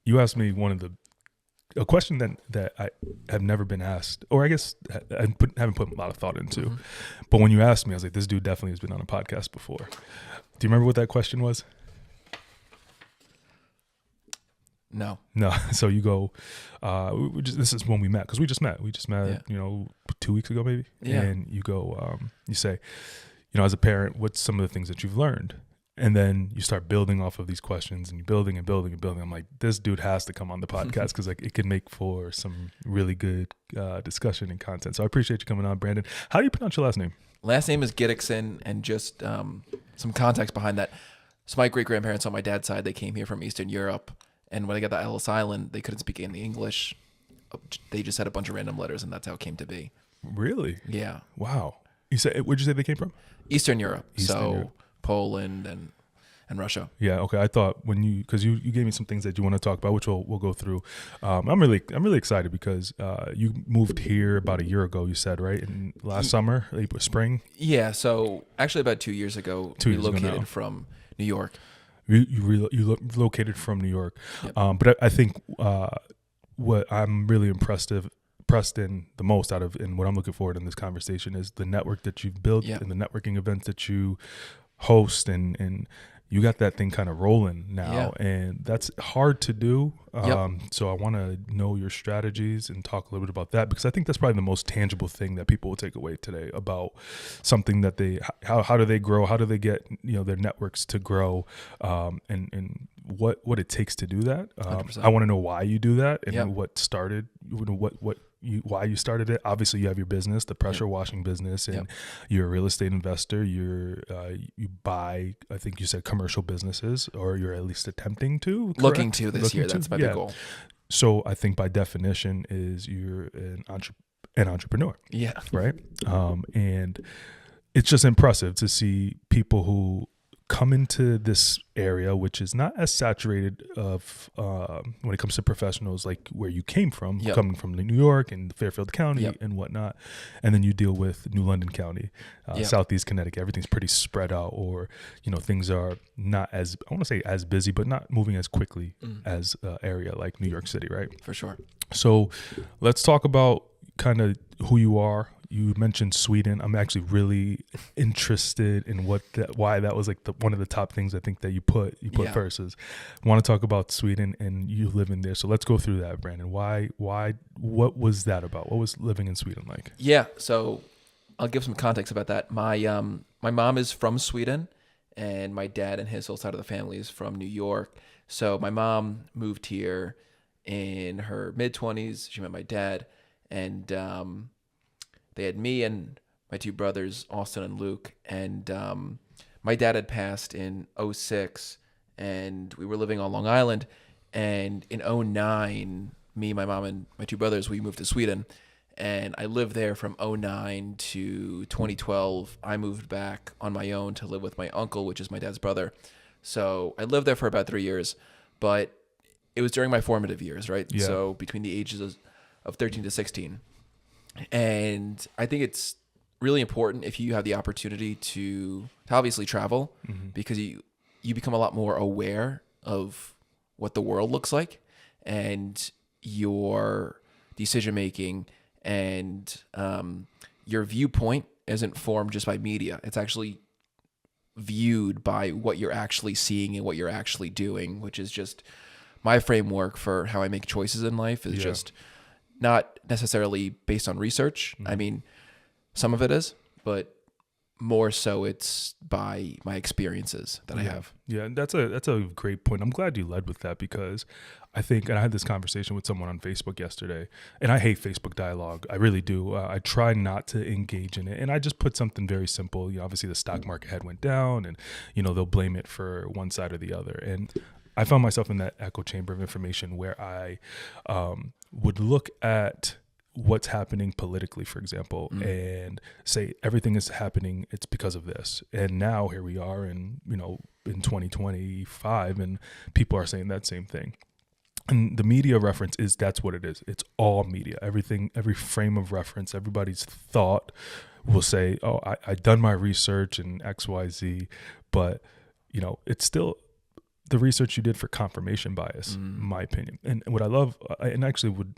you asked me a question that I have never been asked, or I guess I haven't put a lot of thought into. Mm-hmm. But when you asked me, I was like, this dude definitely has been on a podcast before. Do you remember what that question was? No. So you go, this is when we met, because we just met, Yeah. 2 weeks ago maybe. Yeah. And you go, you say, as a parent, what's some of the things that you've learned? And then you start building off of these questions, and you're building and building and building. I'm like, this dude has to come on the podcast, because like it could make for some really good discussion and content. So I appreciate you coming on, Brandon. How do you pronounce your last name? Last name is Gidicson, and just some context behind that. So my great-grandparents on my dad's side, they came here from Eastern Europe, and when they got to Ellis Island, they couldn't speak any English. They just had a bunch of random letters, and that's how it came to be. Really? Yeah. Wow. Where'd you say they came from? Eastern Europe. Eastern Europe. Poland and Russia. Yeah. Okay. I thought because you gave me some things that you want to talk about, which we'll go through. I'm really excited because you moved here about a year ago. You said, right? In last summer, spring. Yeah. So actually, about 2 years ago, we relocated from New York. You relocated from New York. Yep. But I think what I'm really impressed in the most and what I'm looking forward in this conversation is the network that you've built and the networking events that you host, and you got that thing kind of rolling now, and that's hard to do. So I want to know your strategies and talk a little bit about that, because I think that's probably the most tangible thing that people will take away today about something that how do they grow? How do they get their networks to grow, and what it takes to do that. I want to know why you do that and what started, why you started it. Obviously, you have your business, the pressure washing business, and you're a real estate investor. You buy, I think you said, commercial businesses, or you're at least attempting to. Correct? Looking to this year. That's my big goal. So I think by definition is you're an entrepreneur. Yeah. Right. And it's just impressive to see people who come into this area, which is not as saturated of when it comes to professionals, like where you came from, coming from New York and Fairfield County and whatnot. And then you deal with New London County, Southeast Connecticut. Everything's pretty spread out, or, things are not as, I want to say as busy, but not moving as quickly as an area like New York City, right? For sure. So let's talk about kind of who you are. You mentioned Sweden. I'm actually really interested in why that was like one of the top things I think that you put first. Is I want to talk about Sweden and you living there. So let's go through that, Brandon. What was that about? What was living in Sweden like? Yeah. So I'll give some context about that. My mom is from Sweden, and my dad and his whole side of the family is from New York. So my mom moved here in her mid-20s. She met my dad, and they had me and my two brothers, Austin and Luke, and my dad had passed in 2006, and we were living on Long Island, and in 2009, me, my mom, and my two brothers, we moved to Sweden, and I lived there from 2009 to 2012. I moved back on my own to live with my uncle, which is my dad's brother. So I lived there for about 3 years, but it was during my formative years, right? Yeah. So between the ages of 13 to 16. And I think it's really important if you have the opportunity to obviously travel, because you become a lot more aware of what the world looks like, and your decision making and your viewpoint isn't formed just by media. It's actually viewed by what you're actually seeing and what you're actually doing, which is just my framework for how I make choices in life is just not necessarily based on research. I mean, some of it is, but more so it's by my experiences that I have. Yeah, and that's a great point. I'm glad you led with that, because I think, and I had this conversation with someone on Facebook yesterday, and I hate Facebook dialogue. I really do. I try not to engage in it, and I just put something very simple. Obviously the stock market had went down, and they'll blame it for one side or the other. And I found myself in that echo chamber of information where I would look at what's happening politically, for example, and say everything is happening, it's because of this. And now here we are in 2025, and people are saying that same thing. And the media reference that's what it is. It's all media. Everything, every frame of reference, everybody's thought will say, oh, I done my research and X, Y, Z, but it's still the research you did for confirmation bias, in my opinion. And what I love, and actually would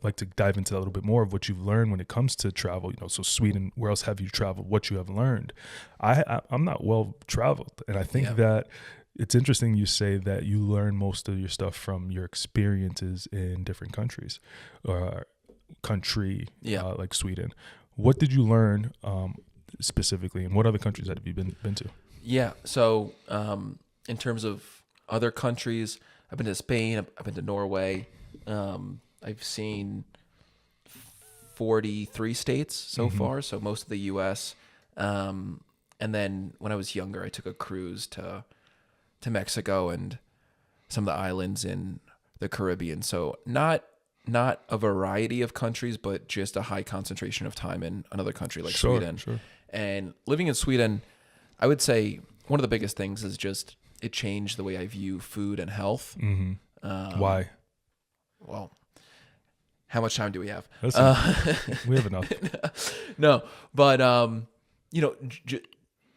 like to dive into a little bit more of what you've learned when it comes to travel. So Sweden, where else have you traveled? What you have learned? I'm not well traveled, and I think that it's interesting you say that you learn most of your stuff from your experiences in different countries, or like Sweden. What did you learn specifically, and what other countries have you been to? Yeah, so in terms of other countries, I've been to Spain, I've been to Norway. I've seen 43 states so far, so most of the U.S. And then when I was younger, I took a cruise to Mexico and some of the islands in the Caribbean. So not a variety of countries, but just a high concentration of time in another country like Sweden. Sure. And living in Sweden, I would say one of the biggest things is just it changed the way I view food and health. Why? Well, how much time do we have? We have enough. No, but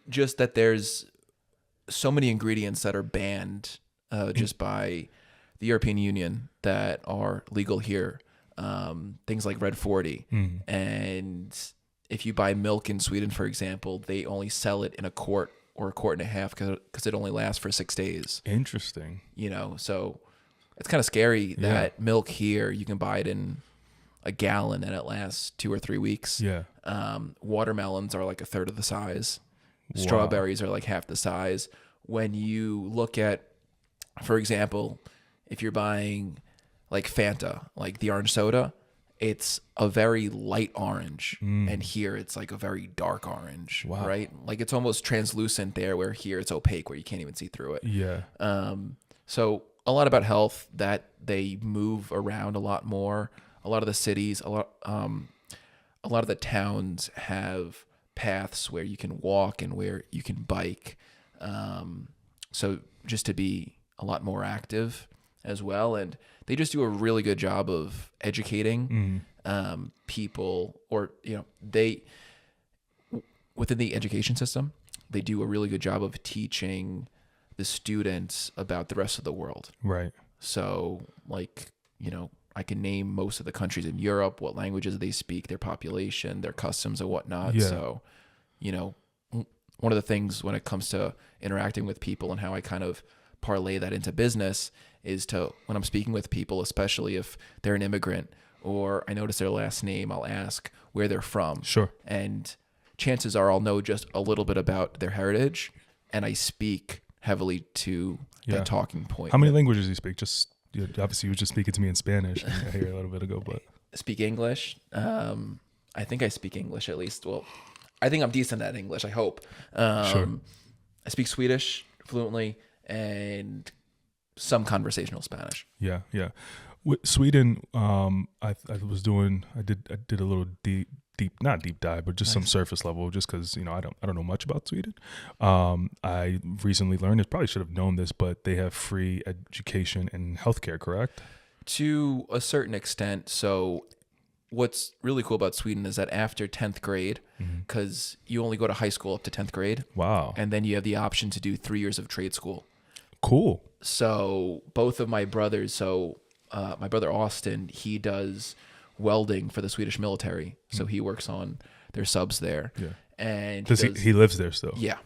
just that there's so many ingredients that are banned just by the European Union that are legal here. Things like Red 40. And if you buy milk in Sweden, for example, they only sell it in a quart or a quart and a half because it only lasts for 6 days. Interesting. So it's kind of scary that milk here, you can buy it in a gallon and it lasts 2 or 3 weeks. Yeah. Watermelons are like a third of the size. Wow. Strawberries are like half the size. When you look at, for example, if you're buying like Fanta, like the orange soda, it's a very light orange, and here it's like a very dark orange, right? Like it's almost translucent there, where here it's opaque, where you can't even see through it. Yeah. So a lot about health, that they move around a lot more. A lot of the cities, a lot of the towns have paths where you can walk and where you can bike. So just to be a lot more active as well. And they just do a really good job of educating people, or, they, within the education system, they do a really good job of teaching the students about the rest of the world. Right. So like, I can name most of the countries in Europe, what languages they speak, their population, their customs and whatnot. Yeah. So, one of the things when it comes to interacting with people and how I kind of parlay that into business is to, when I'm speaking with people, especially if they're an immigrant or I notice their last name, I'll ask where they're from. Sure. And chances are I'll know just a little bit about their heritage, and I speak heavily to that talking point. How many languages do you speak? Just obviously you were just speaking to me in Spanish I hear a little bit ago, but speak English. I think I speak English at least. Well, I think I'm decent at English, I hope. Sure. I speak Swedish fluently and some conversational Spanish. Yeah. With Sweden, I did a little deep, not deep dive, but just some surface level, just because I don't know much about Sweden. I recently learned, I probably should have known this, but they have free education and healthcare, correct? To a certain extent. So what's really cool about Sweden is that after 10th grade, because you only go to high school up to 10th grade. Wow. And then you have the option to do 3 years of trade school. Cool. So both of my brothers, my brother Austin, he does welding for the Swedish military. So he works on their subs there. Yeah. And he lives there still? Yeah.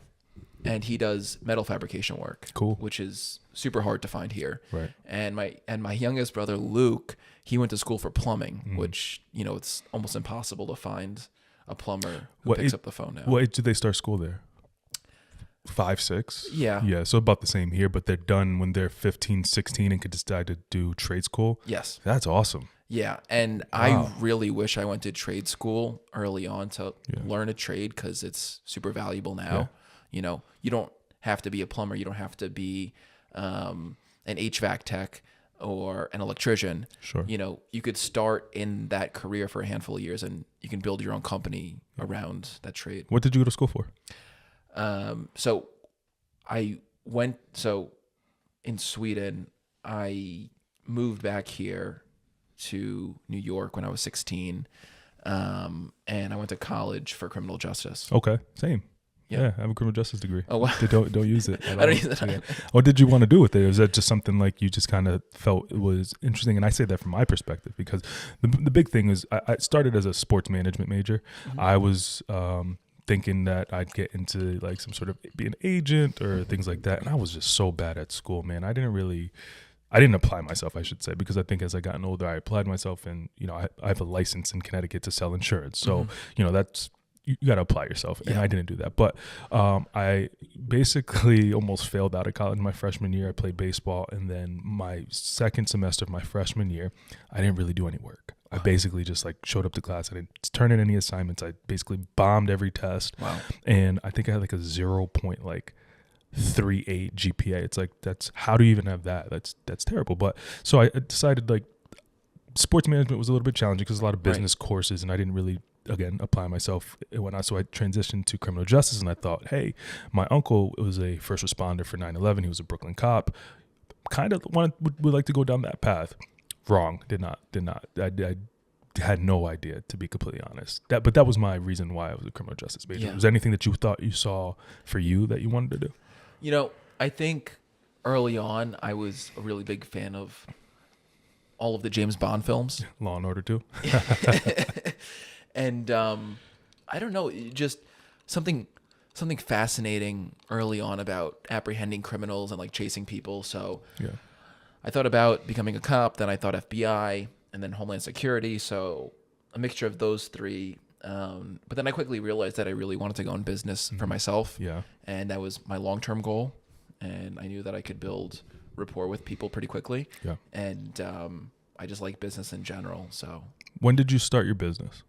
And he does metal fabrication work. Cool. Which is super hard to find here. Right. And my youngest brother Luke, he went to school for plumbing, which, it's almost impossible to find a plumber who picks up the phone now. What age did they start school there? 5, 6? Yeah. Yeah, so about the same here, but they're done when they're 15, 16 and could decide to do trade school. Yes. That's awesome. Yeah, and I really wish I went to trade school early on to learn a trade, because it's super valuable now. Yeah. You don't have to be a plumber. You don't have to be an HVAC tech or an electrician. Sure. You could start in that career for a handful of years, and you can build your own company around that trade. What did you go to school for? So in Sweden, I moved back here to New York when I was 16. And I went to college for criminal justice. Okay. Same. Yeah, I have a criminal justice degree. Oh, wow. Don't use it at all. I don't use it. Yeah. What did you want to do with it? Was that just something like you just kind of felt it was interesting? And I say that from my perspective because the big thing is I started as a sports management major. Mm-hmm. I was thinking that I'd get into like some sort of be an agent or things like that. And I was just so bad at school, man. I didn't apply myself, I should say, because I think as I gotten older, I applied myself and, I have a license in Connecticut to sell insurance. So, that's, you got to apply yourself. And I didn't do that. But I basically almost failed out of college my freshman year. I played baseball. And then my second semester of my freshman year, I didn't really do any work. I basically just like showed up to class. I didn't turn in any assignments. I basically bombed every test. Wow. And I think I had like a 0.38 GPA. It's like, how do you even have that? That's terrible. But so I decided like sports management was a little bit challenging because a lot of business courses, and I didn't really, again, apply myself so I transitioned to criminal justice. And I thought, hey, my uncle was a first responder for 9/11. He was a Brooklyn cop. Kind of would like to go down that path. Wrong. Did not. I had no idea, to be completely honest. But that was my reason why I was a criminal justice major. Was there anything that you thought you saw for you that you wanted to do? I think early on I was a really big fan of all of the James Bond films. Law and Order 2. And I don't know, just something fascinating early on about apprehending criminals and like chasing people. So I thought about becoming a cop, then I thought FBI, and then Homeland Security. So a mixture of those three. But then I quickly realized that I really wanted to go in business for myself. Yeah. And that was my long-term goal. And I knew that I could build rapport with people pretty quickly. Yeah. And I just like business in general. So when did you start your business?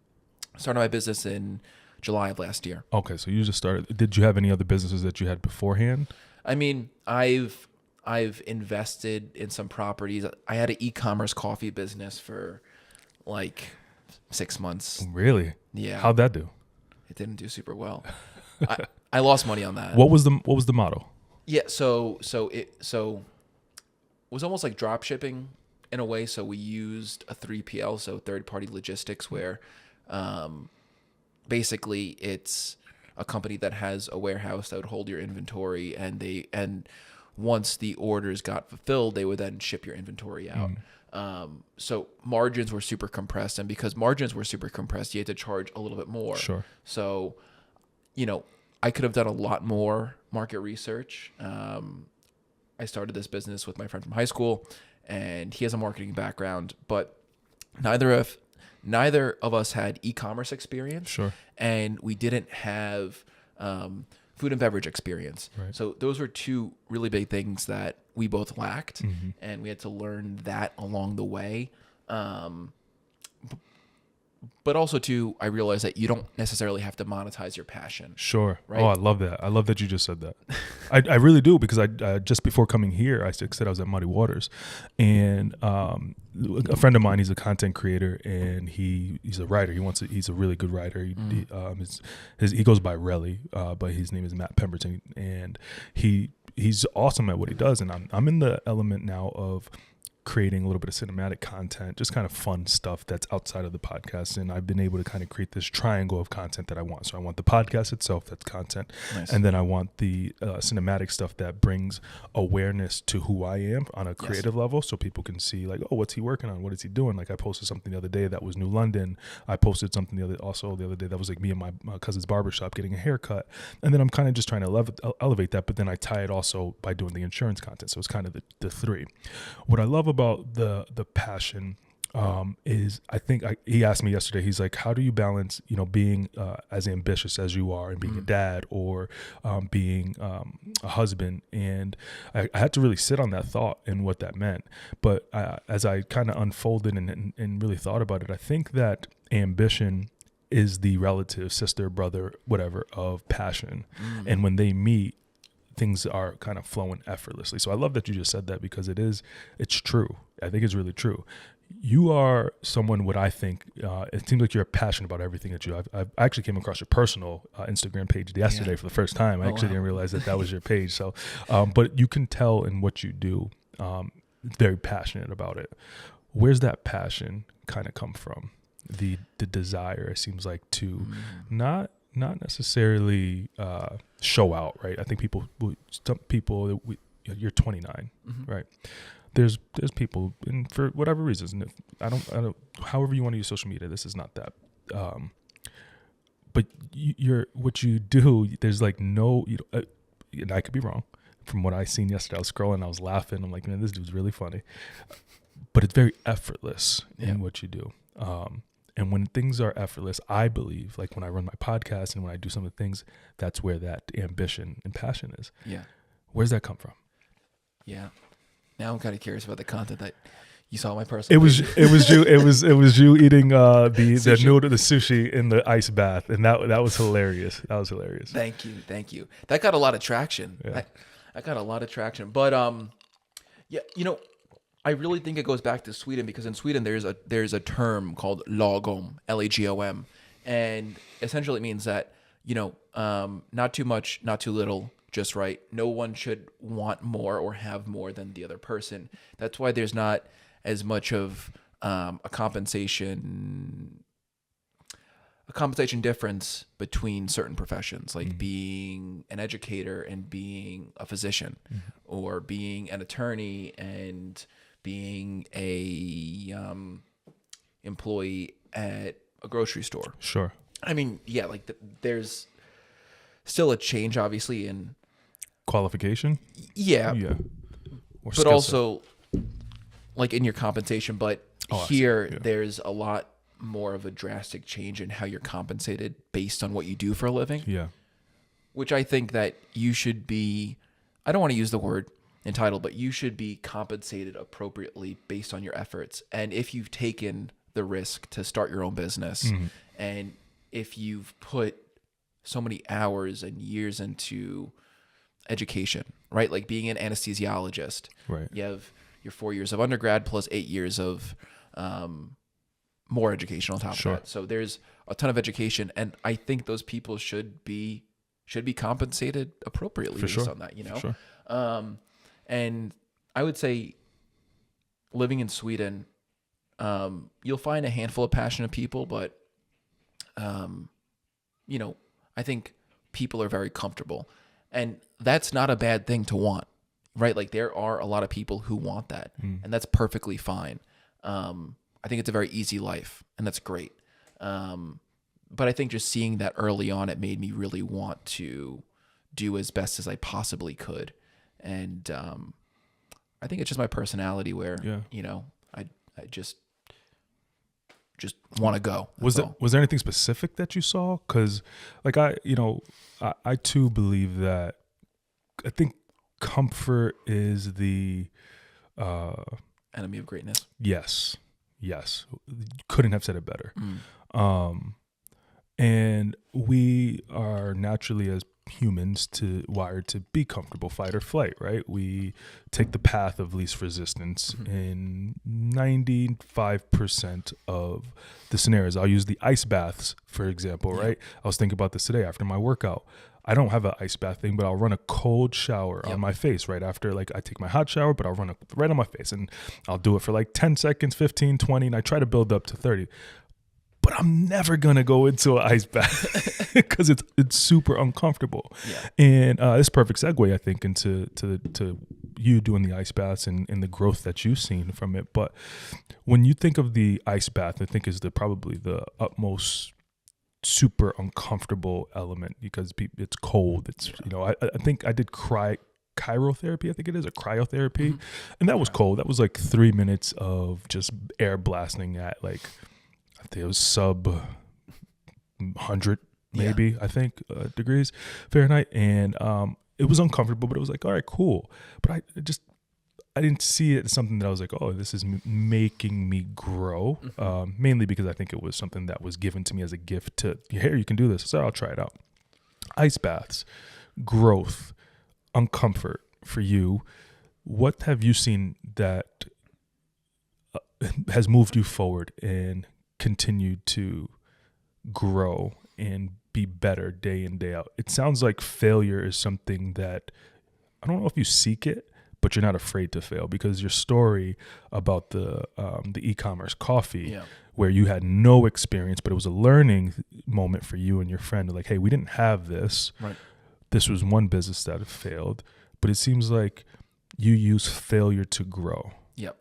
I started my business in July of last year. Okay, so you just started. Did you have any other businesses that you had beforehand? I mean, I've invested in some properties. I had an e-commerce coffee business for like 6 months. Really? Yeah. How'd that do? It didn't do super well. I lost money on that. What was the model? Yeah, so it was almost like drop shipping in a way. So we used a 3PL, so third party logistics, where basically it's a company that has a warehouse that would hold your inventory, and once the orders got fulfilled, they would then ship your inventory out. So margins were super compressed, and because margins were super compressed, you had to charge a little bit more. Sure. So, I could have done a lot more market research. I started this business with my friend from high school, and he has a marketing background, but neither of us had e-commerce experience. Sure. And we didn't have food and beverage experience. Right. So those were two really big things that we both lacked, and we had to learn that along the way. But also, too, I realized that you don't necessarily have to monetize your passion. Sure. Right? Oh, I love that. I love that you just said that. I really do, because I just before coming here, I said I was at Muddy Waters, and a friend of mine, he's a content creator, and he's a writer. He's a really good writer. He goes by Relly, but his name is Matt Pemberton, and he's awesome at what he does. And I'm in the element now of creating a little bit of cinematic content, just kind of fun stuff that's outside of the podcast. And I've been able to kind of create this triangle of content that I want. So I want the podcast itself, that's content. Nice. And then I want the cinematic stuff that brings awareness to who I am on a creative level. So people can see like, oh, what's he working on? What is he doing? Like I posted something the other day that was New London. I posted something the other day that was like me and my cousin's barbershop getting a haircut. And then I'm kind of just trying to elevate that, but then I tie it also by doing the insurance content. So it's kind of the three. What I love about the passion is I think he asked me yesterday, he's like, how do you balance, being as ambitious as you are and being a dad or being a husband? And I had to really sit on that thought and what that meant. But as I kind of unfolded and really thought about it, I think that ambition is the relative sister, brother, whatever, of passion. And when they meet, things are kind of flowing effortlessly. So I love that you just said that, because it's true. I think it's really true. You are someone, what I think, it seems like you're passionate about everything that you do. I actually came across your personal Instagram page yesterday for the first time. I actually didn't realize that was your page. So, but you can tell in what you do, very passionate about it. Where's that passion kind of come from? The desire, it seems like, to not not necessarily show out, right? I think some people, you're 29, right? There's people, and for whatever reasons, and I don't, however you want to use social media, this is not that. But what you do, there's like no, and I could be wrong. From what I seen yesterday, I was scrolling, I was laughing. I'm like, man, this dude's really funny. But it's very effortless in what you do. And when things are effortless, I believe, like when I run my podcast and when I do some of the things, that's where that ambition and passion is. Yeah. Where's that come from? Yeah. Now I'm kind of curious about the content that you saw on my personal. It was you eating the noodle, the sushi in the ice bath, and that was hilarious. That was hilarious. Thank you. That got a lot of traction. Yeah. That got a lot of traction. But yeah, I really think it goes back to Sweden, because in Sweden there's a term called lagom, Lagom, and essentially it means that not too much, not too little, just right. No one should want more or have more than the other person. That's why there's not as much of a compensation difference between certain professions, like being an educator and being a physician, or being an attorney and being a employee at a grocery store. Sure. I mean, yeah, like there's still a change, obviously, in qualification. Yeah. But also, like in your compensation. But there's a lot more of a drastic change in how you're compensated based on what you do for a living. Yeah. Which I think that you should be, I don't want to use the word entitled, but you should be compensated appropriately based on your efforts. And if you've taken the risk to start your own business, and if you've put so many hours and years into education, right? Like being an anesthesiologist, right? You have your 4 years of undergrad plus 8 years of more education on top of that. So there's a ton of education, and I think those people should be compensated appropriately based on that, For sure. And I would say living in Sweden, you'll find a handful of passionate people, but I think people are very comfortable, and that's not a bad thing to want, right? Like there are a lot of people who want that, and that's perfectly fine. I think it's a very easy life, and that's great. But I think just seeing that early on, it made me really want to do as best as I possibly could. And I think it's just my personality where, I just want to go. Was there anything specific that you saw? Because like I too believe that, I think comfort is the enemy of greatness. Yes. Couldn't have said it better. And we are naturally, as humans, wired to be comfortable, fight or flight, right? We take the path of least resistance in 95% of the scenarios. I'll use the ice baths, for example, right? I was thinking about this today after my workout. I don't have an ice bath thing, but I'll run a cold shower on my face right after. Like I take my hot shower, but I'll run it right on my face, and I'll do it for like 10 seconds, 15, 20, and I try to build up to 30. But I'm never going to go into an ice bath because it's super uncomfortable. Yeah. And this perfect segue, I think, into you doing the ice baths and the growth that you've seen from it. But when you think of the ice bath, I think is probably the utmost super uncomfortable element, because it's cold. It's I think I did cryotherapy, I think it is, or cryotherapy, and that was cold. That was like 3 minutes of just air blasting at like, I think it was sub 100 maybe, I think degrees Fahrenheit, and it was uncomfortable, but it was like, all right, cool. But I didn't see it as something that I was like, oh, this is making me grow. Mainly because I think it was something that was given to me as a gift to, here, you can do this. So I'll try it out. Ice baths, growth, uncomfort for you. What have you seen that has moved you forward and continued to grow and be better day in, day out? It sounds like failure is something that, I don't know if you seek it, but you're not afraid to fail, because your story about the e-commerce coffee, where you had no experience, but it was a learning moment for you and your friend. Like, hey, we didn't have this. Right. This was one business that had failed, but it seems like you use failure to grow. Yep.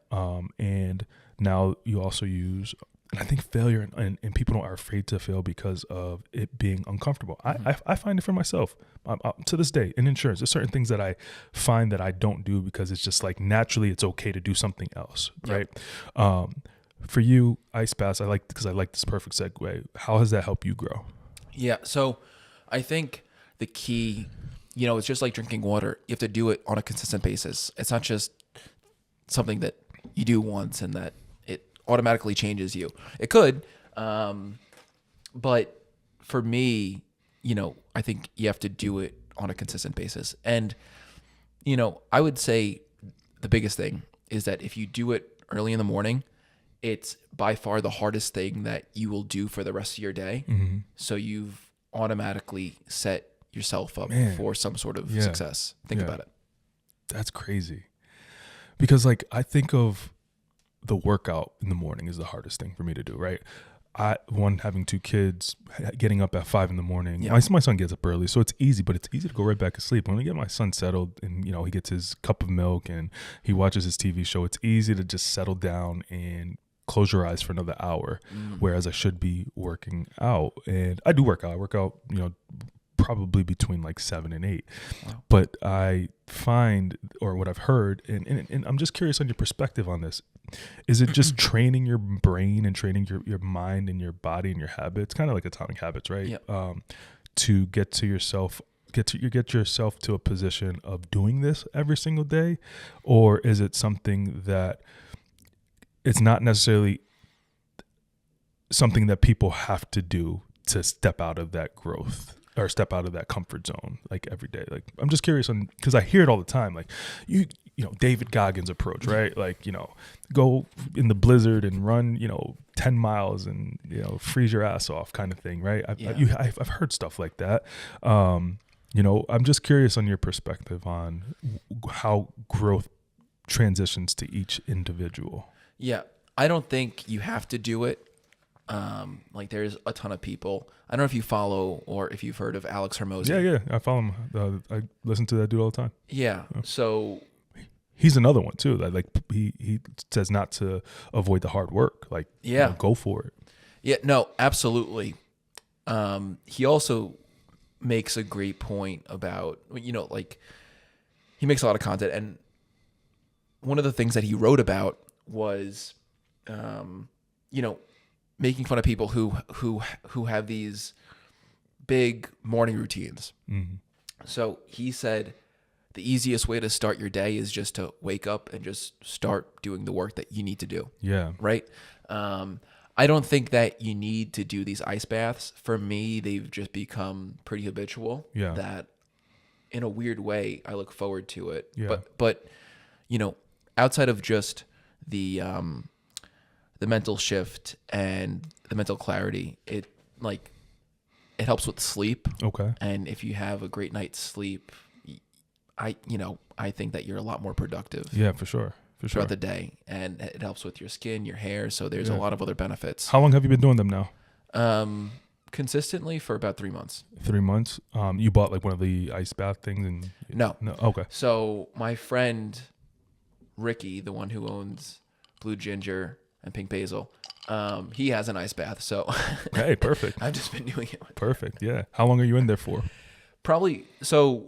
And now you also use, and I think failure and people are afraid to fail because of it being uncomfortable. I find it for myself to this day in insurance. There's certain things that I find that I don't do because it's just like naturally it's okay to do something else, right? For you, Ice Baths, because I like this perfect segue. How has that helped you grow? Yeah, so I think the key, it's just like drinking water. You have to do it on a consistent basis. It's not just something that you do once and that it automatically changes you. It could, but for me, I think you have to do it on a consistent basis. And, I would say the biggest thing is that if you do it early in the morning, it's by far the hardest thing that you will do for the rest of your day. Mm-hmm. So you've automatically set yourself up for some sort of success. Think about it. That's crazy. Because I think of the workout in the morning is the hardest thing for me to do, right? Having two kids, getting up at 5 a.m. My son gets up early, so it's easy, but it's easy to go right back to sleep. When I get my son settled and, he gets his cup of milk and he watches his TV show, it's easy to just settle down and close your eyes for another hour, whereas I should be working out. And I do work out. I work out, probably between 7 and 8. Wow. But I find, or what I've heard, and I'm just curious on your perspective on this, is it just training your brain and training your mind and your body and your habits, kind of like Atomic Habits, right? Yep. To get yourself to a position of doing this every single day? Or is it something that it's not necessarily something that people have to do to step out of that growth or step out of that comfort zone every day? I'm just curious because I hear it all the time. David Goggins' approach, right? Go in the blizzard and run, 10 miles and, freeze your ass off kind of thing, right? I've heard stuff like that. I'm just curious on your perspective on how growth transitions to each individual. Yeah, I don't think you have to do it. There's a ton of people. I don't know if you follow or if you've heard of Alex Hormozy. Yeah, I follow him. I listen to that dude all the time. Yeah. So he's another one too. He says not to avoid the hard work. Go for it. Yeah. No, absolutely. He also makes a great point about he makes a lot of content, and one of the things that he wrote about was, making fun of people who have these big morning routines. Mm-hmm. So he said the easiest way to start your day is just to wake up and just start doing the work that you need to do. Yeah. Right. I don't think that you need to do these ice baths. For me, they've just become pretty habitual. Yeah. That in a weird way, I look forward to it. Yeah. But outside of just the mental shift and the mental clarity, it helps with sleep. Okay. And if you have a great night's sleep, I think that you're a lot more productive. Yeah, for sure. Throughout the day, and it helps with your skin, your hair. So there's a lot of other benefits. How long have you been doing them now? Consistently for about 3 months. 3 months. You bought one of the ice bath things and no. Okay. So my friend Ricky, the one who owns Blue Ginger and Pink Basil, he has an ice bath. So hey, perfect. I've just been doing it. Perfect. Yeah. How long are you in there for? Probably. So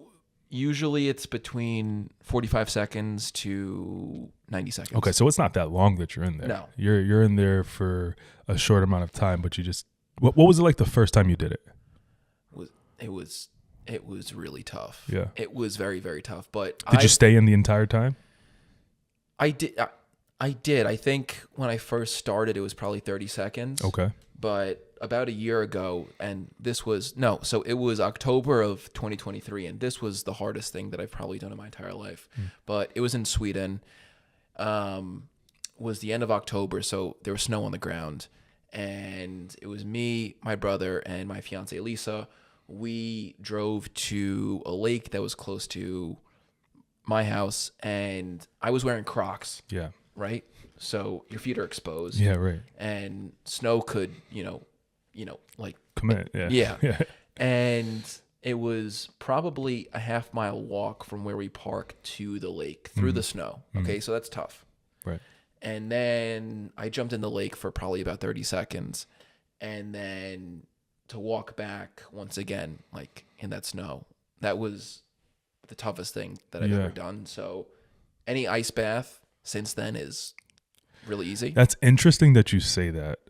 usually it's between 45 seconds to 90 seconds. Okay, so it's not that long that you're in there. No. You're in there for a short amount of time, but you just what was it like the first time you did it? It was really tough. Yeah. It was very, very tough. But did you stay in the entire time? I did. I did. I think when I first started, it was probably 30 seconds. Okay. But about a year ago, and so it was October of 2023, and this was the hardest thing that I've probably done in my entire life. But it was in Sweden. Was the end of October, so there was snow on the ground, and it was me, my brother, and my fiance Lisa. We drove to a lake that was close to my house, and I was wearing Crocs. Yeah. Right. So your feet are exposed. Yeah. Right. And snow could, like Commit. Yeah. Yeah. Yeah. And it was probably a half-mile walk from where we park to the lake through the snow. Okay, so that's tough. Right. And then I jumped in the lake for probably about 30 seconds. And then to walk back once again, like in that snow, that was the toughest thing that I've ever done. So any ice bath since then is really easy. That's interesting that you say that,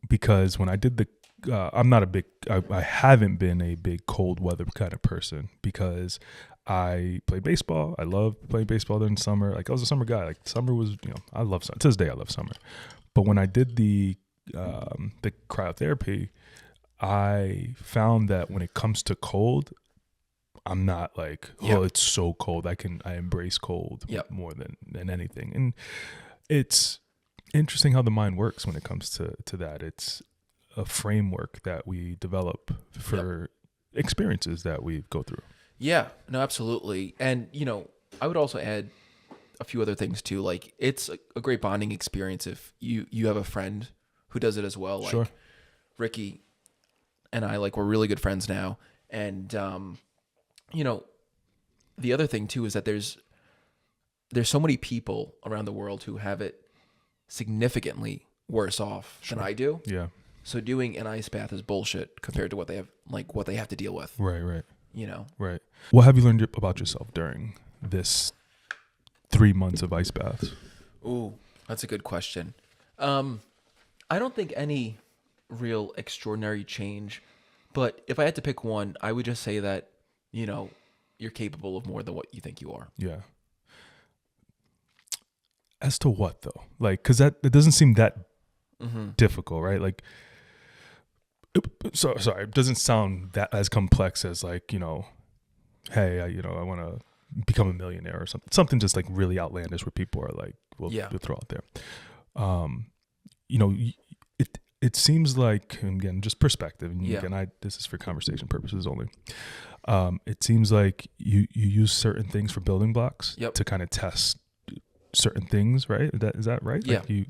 because when I did I haven't been a big cold weather kind of person because I play baseball. I love playing baseball during summer. Like I was a summer guy. Like summer was, I love summer. To this day, I love summer. But when I did the cryotherapy, I found that when it comes to cold, I'm not like, it's so cold. I embrace cold more than anything. And it's interesting how the mind works when it comes to that. It's a framework that we develop for experiences that we go through. Yeah, no, absolutely. And, I would also add a few other things too. Like it's a great bonding experience if you have a friend who does it as well. Like sure. Ricky and I, like, we're really good friends now. And, the other thing too is that there's so many people around the world who have it significantly worse off than I do. Yeah. So doing an ice bath is bullshit compared to what they have to deal with. Right. Right. What have you learned about yourself during this 3 months of ice baths? Ooh, that's a good question. I don't think any real extraordinary change, but if I had to pick one, I would just say that, you're capable of more than what you think you are. Yeah. As to what though? Like, cause it doesn't seem that difficult, right? Like, sorry, it doesn't sound that as complex as like, hey, I want to become a millionaire or something just like really outlandish where people are like, we'll throw out there. It seems like, and again, just perspective. And again, this is for conversation purposes only. It seems like you use certain things for building blocks to kind of test certain things, right? Is that right? Yeah. Like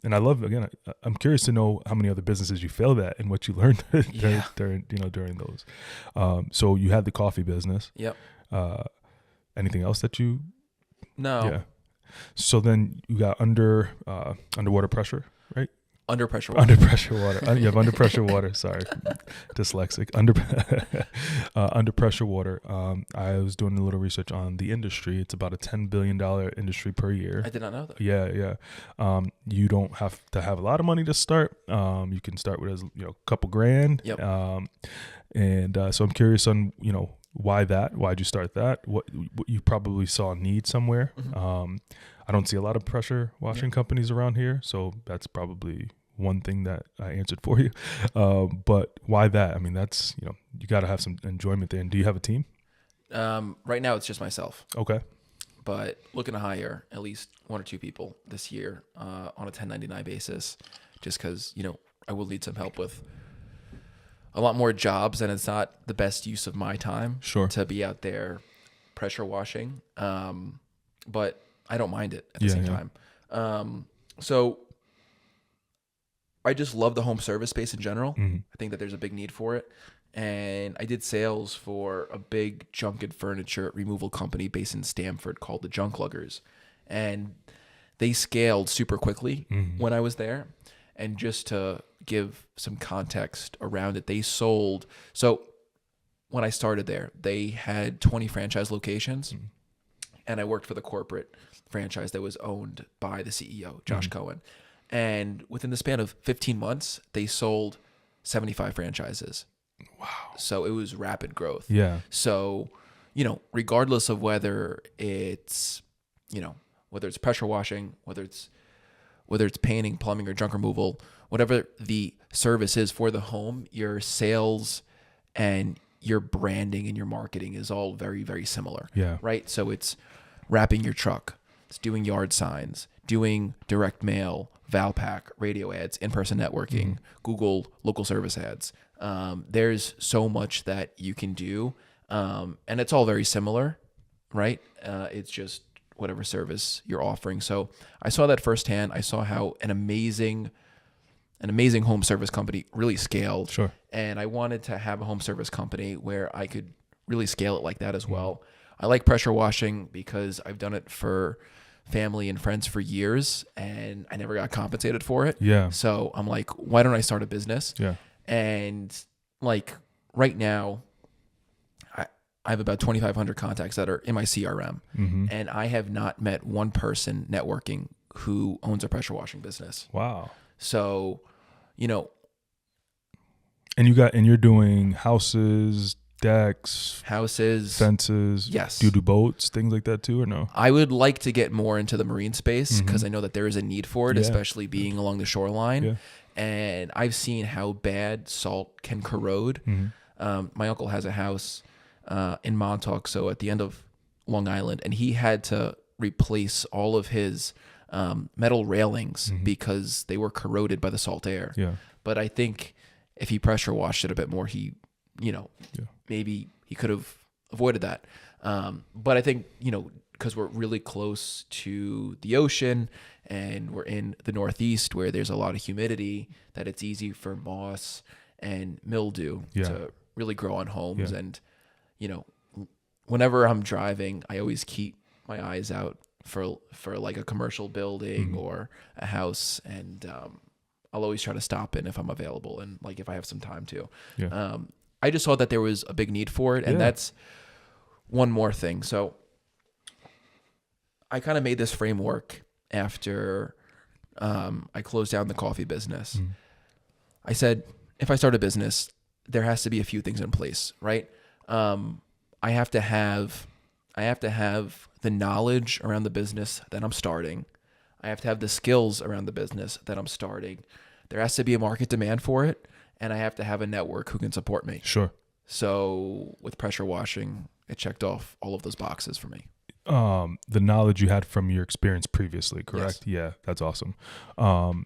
and I love, again, I'm curious to know how many other businesses you failed at and what you learned during those. So you had the coffee business. Yep. Anything else that you? No. Yeah. So then you got underwater pressure, right? Under pressure water. Under pressure water. You have under pressure water. Sorry, dyslexic. Under pressure water. I was doing a little research on the industry. It's about a $10 billion industry per year. I did not know that. Yeah. You don't have to have a lot of money to start. You can start with a couple grand. Yep. So I'm curious on why that. Why'd you start that? What you probably saw a need somewhere. Mm-hmm. I don't see a lot of pressure washing companies around here, so that's probably one thing that I answered for you. But why that? I mean, that's, you got to have some enjoyment there. And do you have a team? Right now it's just myself. Okay. But looking to hire at least 1 or 2 people this year on a 1099 basis, just because, I will need some help with a lot more jobs, and it's not the best use of my time to be out there pressure washing. But I don't mind it at the same time. So I just love the home service space in general. Mm-hmm. I think that there's a big need for it. And I did sales for a big junk and furniture removal company based in Stamford called the Junk Luggers. And they scaled super quickly when I was there. And just to give some context around it, they sold. So when I started there, they had 20 franchise locations. And I worked for the corporate franchise that was owned by the CEO, Josh Cohen. And within the span of 15 months, they sold 75 franchises. Wow. So it was rapid growth. Yeah. So, regardless of whether it's pressure washing, whether it's painting, plumbing, or junk removal, whatever the service is for the home, your sales and your branding and your marketing is all very, very similar. Yeah. Right? So it's wrapping your truck. It's doing yard signs, doing direct mail, Valpak, radio ads, in-person networking, Google local service ads. There's so much that you can do, and it's all very similar. right? It's just whatever service you're offering. So I saw that firsthand. I saw how an amazing home service company really scaled. Sure. And I wanted to have a home service company where I could really scale it like that as well. I like pressure washing because I've done it for family and friends for years and I never got compensated for it. Yeah. So I'm like, why don't I start a business? Yeah. And like right now, I have about 2,500 contacts that are in my CRM, and I have not met one person networking who owns a pressure washing business. Wow. So, and you're doing houses, decks, fences. Yes. Do you do boats, things like that too, or no? I would like to get more into the marine space because I know that there is a need for it, especially being along the shoreline. Yeah. And I've seen how bad salt can corrode. My uncle has a house in Montauk, so at the end of Long Island, and he had to replace all of his metal railings because they were corroded by the salt air. Yeah. But I think if he pressure washed it a bit more, maybe he could have avoided that. But I think, because we're really close to the ocean and we're in the Northeast where there's a lot of humidity, that it's easy for moss and mildew to really grow on homes. Yeah. And, whenever I'm driving, I always keep my eyes out for like a commercial building or a house. And I'll always try to stop in if I'm available and like if I have some time to. Yeah. I just saw that there was a big need for it. And that's one more thing. So I kind of made this framework after I closed down the coffee business. I said, if I start a business, there has to be a few things in place, right? I have to have the knowledge around the business that I'm starting. I have to have the skills around the business that I'm starting. There has to be a market demand for it, and I have to have a network who can support me. Sure. So with pressure washing, it checked off all of those boxes for me. The knowledge you had from your experience previously, correct? Yes. Yeah, that's awesome. What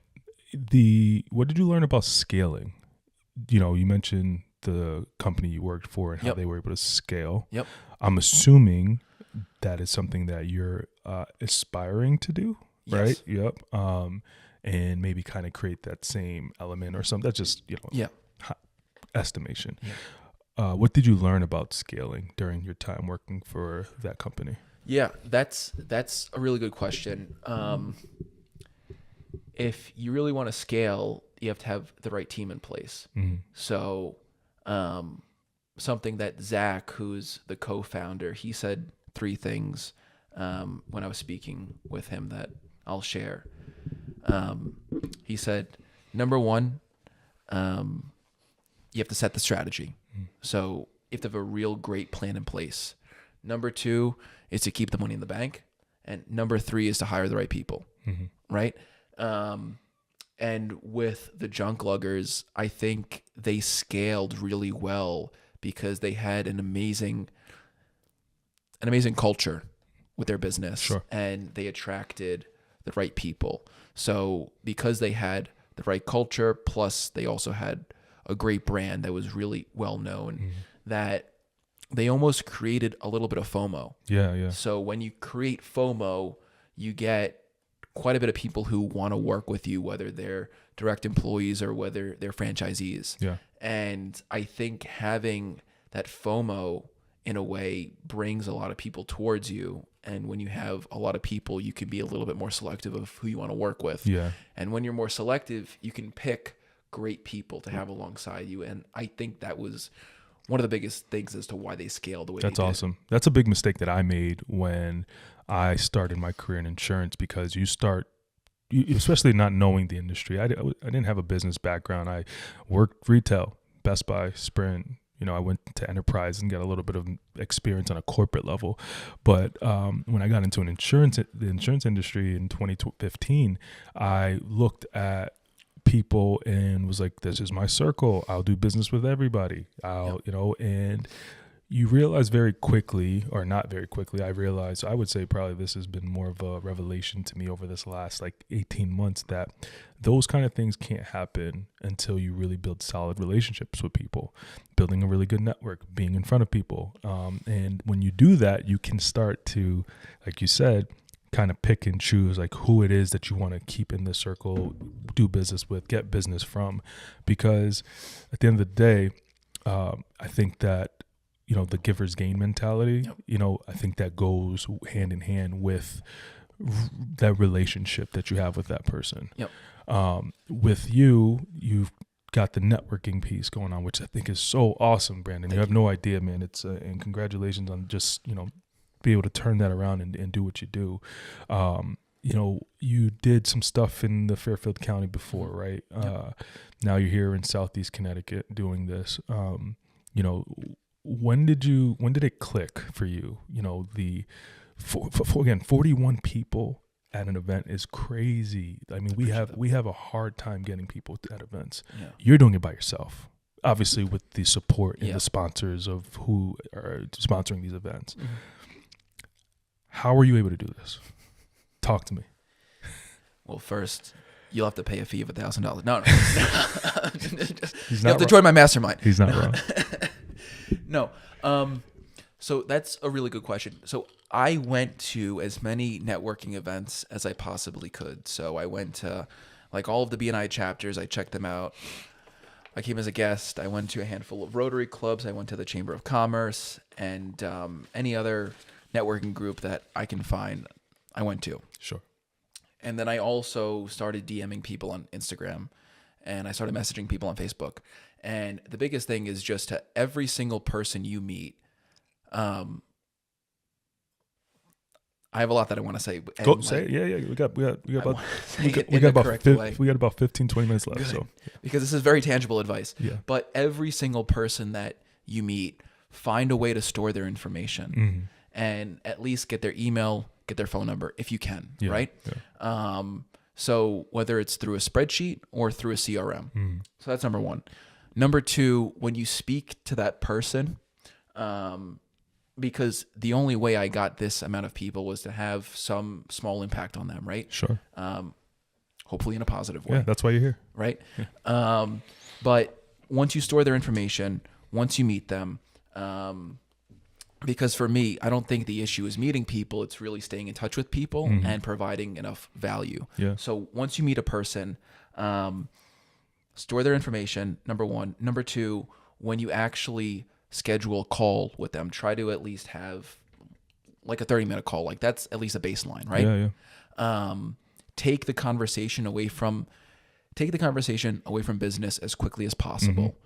did you learn about scaling? You mentioned the company you worked for and how they were able to scale. Yep. I'm assuming that is something that you're aspiring to do, right? Yep. And maybe kind of create that same element or something. That's just, estimation. Yeah. What did you learn about scaling during your time working for that company? Yeah, that's a really good question. If you really want to scale, you have to have the right team in place. So something that Zach, who's the co-founder, he said 3 things when I was speaking with him that I'll share. He said, number 1, you have to set the strategy. So you have to have a real great plan in place. Number 2 is to keep the money in the bank. And number 3 is to hire the right people, right? And with the junk luggers, I think they scaled really well because they had an amazing culture with their business. Sure. And they attracted the right people. So because they had the right culture, plus they also had a great brand that was really well known, that they almost created a little bit of FOMO. Yeah. So when you create FOMO, you get quite a bit of people who want to work with you, whether they're direct employees or whether they're franchisees. Yeah. And I think having that FOMO in a way brings a lot of people towards you. And when you have a lot of people, you can be a little bit more selective of who you want to work with. Yeah. And when you're more selective, you can pick great people to have alongside you. And I think that was one of the biggest things as to why they scaled the way they did. That's awesome. That's a big mistake that I made when I started my career in insurance, because you especially not knowing the industry. I didn't have a business background. I worked retail, Best Buy, Sprint. I went to enterprise and got a little bit of experience on a corporate level. But when I got into the insurance industry in 2015, I looked at people and was like, this is my circle. I'll do business with everybody. And you realize very quickly, or not very quickly, I would say probably this has been more of a revelation to me over this last like 18 months, that those kind of things can't happen until you really build solid relationships with people, building a really good network, being in front of people. And when you do that, you can start to, like you said, kind of pick and choose like who it is that you want to keep in the circle, do business with, get business from. Because at the end of the day, I think that, you know, the giver's gain mentality, you know, I think that goes hand in hand with that relationship that you have with that person. With you've got the networking piece going on, which I think is so awesome, Brandon. You have no idea, man. It's and congratulations on just, you know, be able to turn that around and do what you do. You know, you did some stuff in the Fairfield County before, right? Now you're here in Southeast Connecticut doing this. You know, when did it click for you? You know, again, 41 people at an event is crazy. I mean, we have a hard time getting people at events. You're doing it by yourself, obviously, with the support and the sponsors of who are sponsoring these events. How are you able to do this? Talk to me. Well, first, you'll have to pay a fee of $1,000. No. You have to join my mastermind. He's not wrong. No. So that's a really good question. So I went to as many networking events as I possibly could. So I went to like all of the BNI chapters. I checked them out. I came as a guest. I went to a handful of Rotary clubs. I went to the Chamber of Commerce, and any other networking group that I can find, I went to. Sure. And then I also started DMing people on Instagram, and I started messaging people on Facebook. And the biggest thing is just to every single person you meet. I have a lot that I want to say. Go say it. Yeah. We got about 15, 20 minutes left. Good. So because this is very tangible advice. Yeah. But every single person that you meet, find a way to store their information and at least get their email, get their phone number if you can. Right. Yeah. So whether it's through a spreadsheet or through a CRM. So that's number one. Number two, when you speak to that person, because the only way I got this amount of people was to have some small impact on them, right? Sure. Hopefully in a positive way. Yeah, that's why you're here. Right? Yeah. But once you store their information, once you meet them, because for me, I don't think the issue is meeting people. It's really staying in touch with people and providing enough value. Yeah. So once you meet a person, store their information, number one. Number two, when you actually schedule a call with them, try to at least have like a 30-minute call. Like that's at least a baseline, right? Yeah. Take the conversation away from business as quickly as possible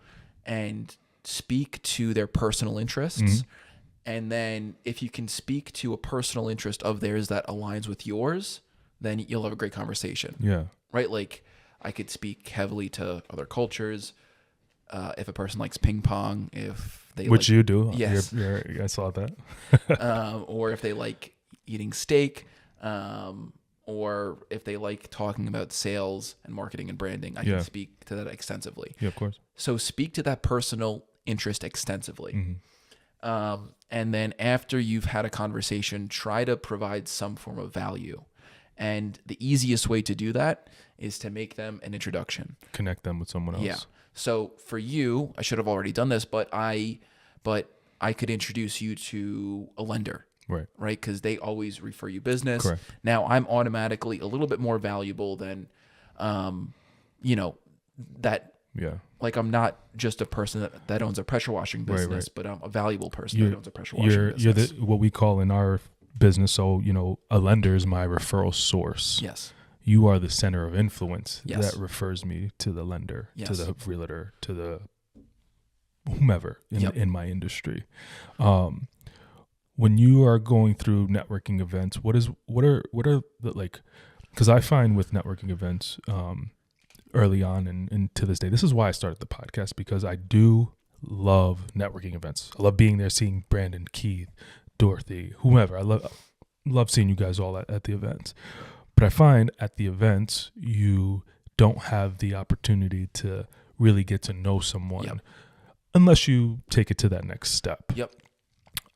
and speak to their personal interests. And then if you can speak to a personal interest of theirs that aligns with yours, then you'll have a great conversation. Yeah. Right? Like I could speak heavily to other cultures. If a person likes ping pong, which you do. Yes. I saw that. Or if they like eating steak, or if they like talking about sales and marketing and branding, I can speak to that extensively. Yeah, of course. So speak to that personal interest extensively. And then after you've had a conversation, try to provide some form of value. And the easiest way to do that is to make them an introduction. Connect them with someone else. Yeah. So for you, I should have already done this, but I could introduce you to a lender. Right. Right. Because they always refer you business. Correct. Now I'm automatically a little bit more valuable than, that. Yeah. Like I'm not just a person that owns a pressure washing business, but I'm a valuable person that owns a pressure washing business. You're what we call in our business. So, a lender is my referral source. Yes. You are the center of influence that refers me to the lender, to the realtor, to the whomever in my industry. When you are going through networking events, what are the like? Because I find with networking events, early on and to this day, this is why I started the podcast, because I do love networking events. I love being there, seeing Brandon, Keith, Dorothy, whomever. I love seeing you guys all at the events. But I find at the events, you don't have the opportunity to really get to know someone unless you take it to that next step. Yep.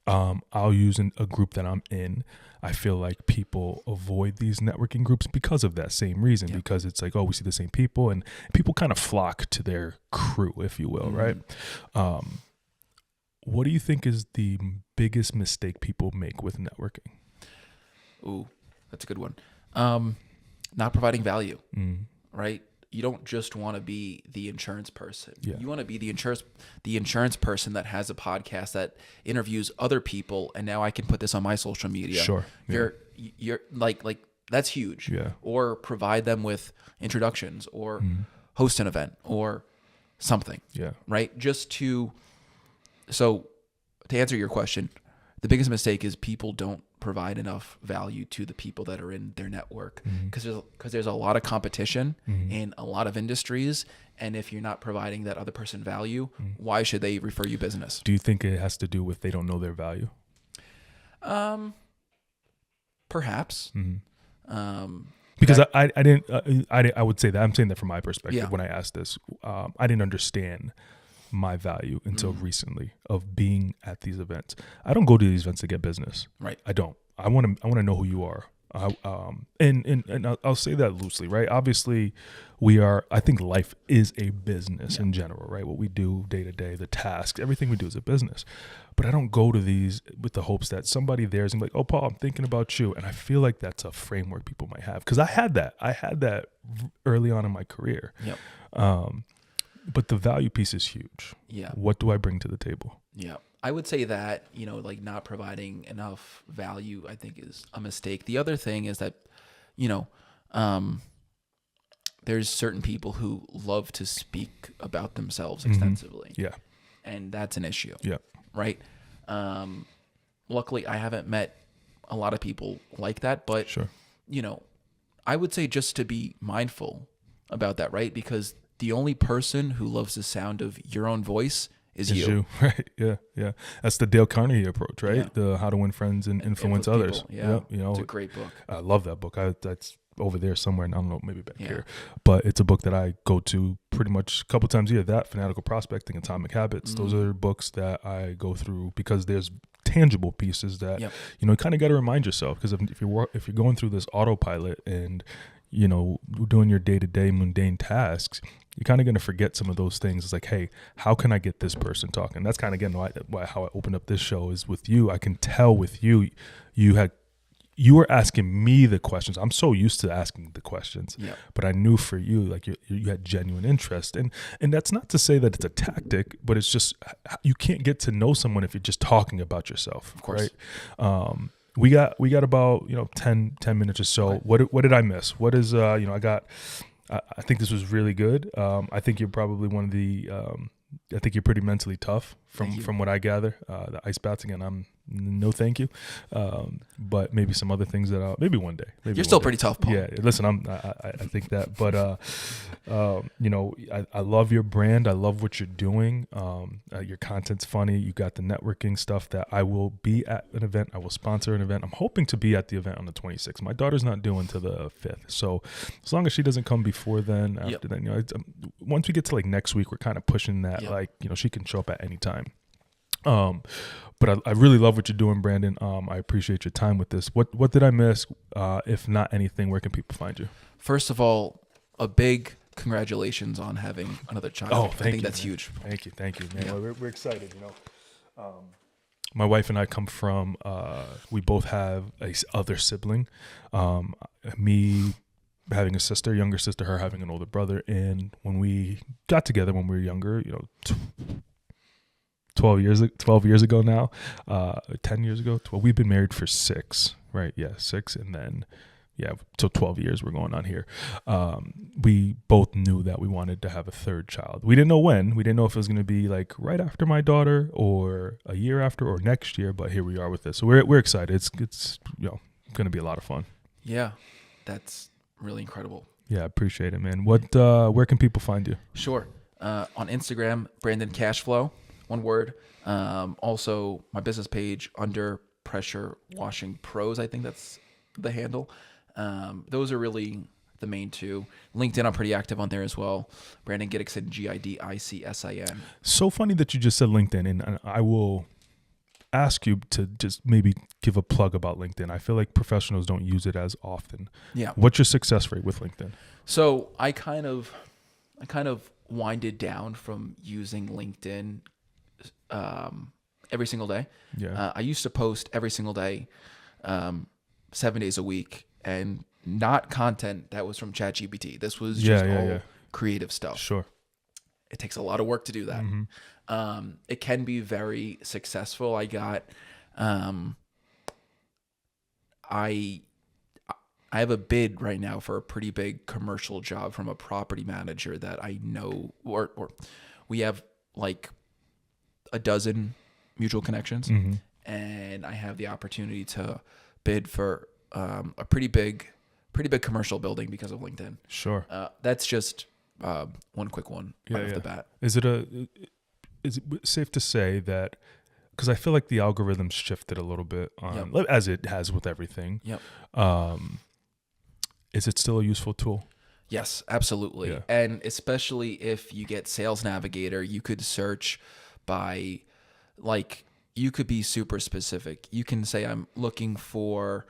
I'll use a group that I'm in. I feel like people avoid these networking groups because of that same reason, because it's like, oh, we see the same people, and people kind of flock to their crew, if you will, right? What do you think is the biggest mistake people make with networking? Ooh, that's a good one. Not providing value, right? You don't just want to be the insurance person. Yeah. You want to be the insurance person that has a podcast that interviews other people, and now I can put this on my social media. Sure. You're like that's huge. Yeah. Or provide them with introductions, or host an event, or something. Yeah. Right? So to answer your question, the biggest mistake is people don't provide enough value to the people that are in their network, because there's a lot of competition in a lot of industries, and if you're not providing that other person value, why should they refer you business? Do you think it has to do with they don't know their value? Perhaps. Because I would say that I'm saying that from my perspective. When I asked this, I didn't understand my value until recently of being at these events. I don't go to these events to get business. Right. I don't. I want to know who you are. And I'll say that loosely, right? Obviously, I think life is a business in general, right? What we do day to day, the tasks, everything we do is a business. But I don't go to these with the hopes that somebody there is going to be like, oh, Paul, I'm thinking about you. And I feel like that's a framework people might have. Because I had that early on in my career. Yep. But the value piece is huge. Yeah. What do I bring to the table? Yeah. I would say that, like not providing enough value, I think, is a mistake. The other thing is that, there's certain people who love to speak about themselves extensively. Yeah. And that's an issue. Yeah. Right. Luckily, I haven't met a lot of people like that, but, sure. I would say just to be mindful about that, right? Because the only person who loves the sound of your own voice is you. Right? Yeah. That's the Dale Carnegie approach, right? Yeah. The How to Win Friends and Influence Others. Yeah. It's a great book. I love that book. That's over there somewhere, and I don't know, maybe back here. But it's a book that I go to pretty much a couple times a year. That, Fanatical Prospecting, Atomic Habits. Those are books that I go through because there's tangible pieces that you kind of got to remind yourself, because if you're going through this autopilot and doing your day-to-day mundane tasks, you're kind of going to forget some of those things. It's like, hey, how can I get this person talking? That's kind of, again, how I opened up this show is with you. I can tell with you were asking me the questions. I'm so used to asking the questions, but I knew for you, like you had genuine interest. And that's not to say that it's a tactic, but it's just, you can't get to know someone if you're just talking about yourself. Of course. Right? We got about 10 minutes or so. Right. What did I miss? What is I think this was really good. I think you're probably one of the I think you're pretty mentally tough from what I gather. The ice baths, again, I'm no thank you. But maybe some other things that maybe one day. You're still pretty tough, Paul. Yeah, listen, I think that, but I love your brand. I love what you're doing. Your content's funny. You got the networking stuff that I will be at an event. I will sponsor an event. I'm hoping to be at the event on the 26th. My daughter's not due until the 5th, so as long as she doesn't come before then, after then, once we get to like next week, we're kind of pushing that. Like, she can show up at any time. But I really love what you're doing, Brandon. I appreciate your time with this. What did I miss? If not anything, where can people find you? First of all, a big congratulations on having another child. Oh, I think that's man. huge. Thank you, man. Yeah. We're excited, My wife and I come from, we both have a other sibling. Me having a sister, younger sister, her having an older brother. And when we got together when we were younger, 12 years ago now, 10 years ago, 12, we've been married for 6, right? Yeah, 6. And then, so 12 years we're going on here. We both knew that we wanted to have a third child. We didn't know when. We didn't know if it was going to be like right after my daughter or a year after or next year, but here we are with this. So we're excited. It's going to be a lot of fun. Yeah, that's really incredible. Yeah, I appreciate it, man. Where can people find you? Sure. On Instagram, Brandon Cashflow. One word. Also, my business page, Under Pressure Washing Pros. I think that's the handle. Those are really the main two. LinkedIn, I'm pretty active on there as well. Brandon Gidicson, Gidicsin. So funny that you just said LinkedIn, and I will ask you to just maybe give a plug about LinkedIn. I feel like professionals don't use it as often. Yeah. What's your success rate with LinkedIn? So I kind of winded down from using LinkedIn every single day. Yeah. I used to post every single day, 7 days a week, and not content that was from ChatGPT. This was just creative stuff. Sure. It takes a lot of work to do that. Mm-hmm. It can be very successful. I got, I have a bid right now for a pretty big commercial job from a property manager that I know, or we have like a dozen mutual connections, mm-hmm. and I have the opportunity to bid for a pretty big commercial building because of LinkedIn. Sure. That's just one quick one right off the bat. Is it safe to say that, because I feel like the algorithm's shifted a little bit as it has with everything. Yep. Is it still a useful tool? Yes, absolutely. Yeah. And especially if you get Sales Navigator, you could search by, like, you could be super specific. You can say, I'm looking for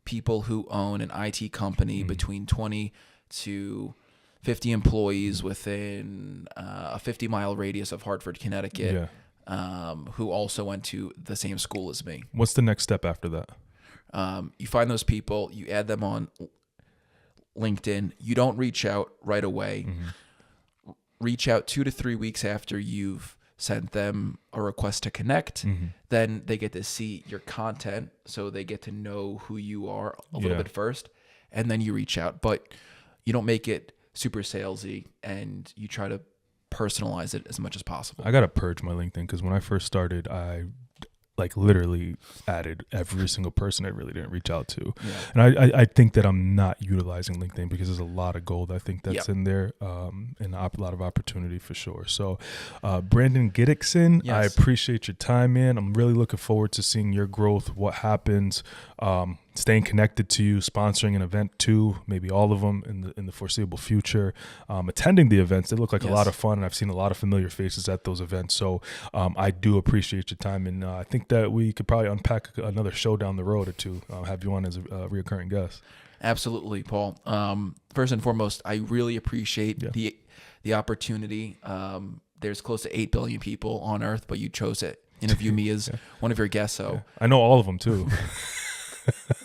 people who own an IT company between 20 to 50 employees within a 50-mile radius of Hartford, Connecticut, who also went to the same school as me. What's the next step after that? You find those people, you add them on LinkedIn. You don't reach out right away. Mm-hmm. Reach out 2 to 3 weeks after you've sent them a request to connect. Mm-hmm. Then they get to see your content, so they get to know who you are a little bit first, and then you reach out. But you don't make it super salesy, and you try to personalize it as much as possible. I got to purge my LinkedIn, because when I first started, I literally added every single person I really didn't reach out to. Yeah. And I think that I'm not utilizing LinkedIn because there's a lot of gold I think that's in there, and a lot of opportunity for sure. So Brandon Gidicson, I appreciate your time, man. I'm really looking forward to seeing your growth, what happens, staying connected to you, sponsoring an event too, maybe all of them in the foreseeable future, attending the events. They look like a lot of fun, and I've seen a lot of familiar faces at those events. So I do appreciate your time, and I think that we could probably unpack another show down the road or two, have you on as a reoccurring guest. Absolutely, Paul. First and foremost, I really appreciate the opportunity. There's close to 8 billion people on Earth, but you chose to interview me as one of your guests. So I know all of them too.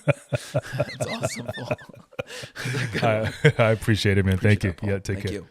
That's awesome, Paul. I appreciate it, man. Thank you. That, yeah, take care. Thank you.